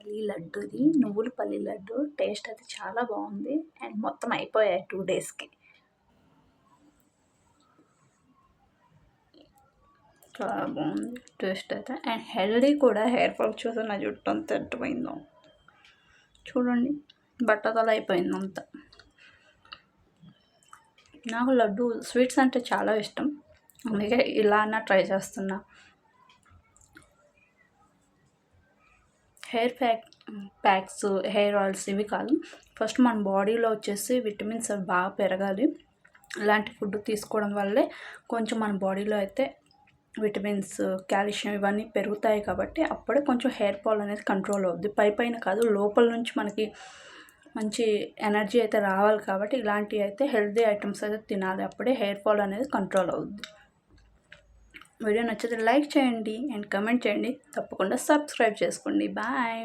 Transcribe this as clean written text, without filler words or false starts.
పల్లి లడ్డు ఇది నువ్వుల పల్లి లడ్డు టేస్ట్ అయితే చాలా బాగుంది అండ్ మొత్తం అయిపోయాయి 2 డేస్కి. చాలా బాగుంది టేస్ట్ అయితే అండ్ హెల్దీ కూడా. హెయిర్ ఫాల్ చూసి నా జుట్టు అంత ఎట్టుపోయిందో చూడండి, బట్టతల అయిపోయింది అంతా. నాకు లడ్డు స్వీట్స్ అంటే చాలా ఇష్టం, అందుకే ఇలా అన్నా ట్రై చేస్తున్నా. హెయిర్ ప్యాక్స్ హెయిర్ ఆయిల్స్ ఇవి కాదు, ఫస్ట్ మన బాడీలో వచ్చేసి విటమిన్స్ అవి బాగా పెరగాలి. ఇలాంటి ఫుడ్ తీసుకోవడం వల్లే కొంచెం మన బాడీలో అయితే విటమిన్స్ కాల్షియం ఇవన్నీ పెరుగుతాయి కాబట్టి అప్పుడే కొంచెం హెయిర్ ఫాల్ అనేది కంట్రోల్ అవుద్ది. పైన కాదు, లోపల నుంచి మనకి మంచి ఎనర్జీ అయితే రావాలి కాబట్టి ఇలాంటివి అయితే హెల్తీ ఐటమ్స్ అయితే తినాలి, అప్పుడే హెయిర్ ఫాల్ అనేది కంట్రోల్ అవుద్ది. వీడియో నచ్చితే లైక్ చేయండి అండ్ కమెంట్ చేయండి, తప్పకుండా సబ్స్క్రైబ్ చేసుకోండి. బాయ్.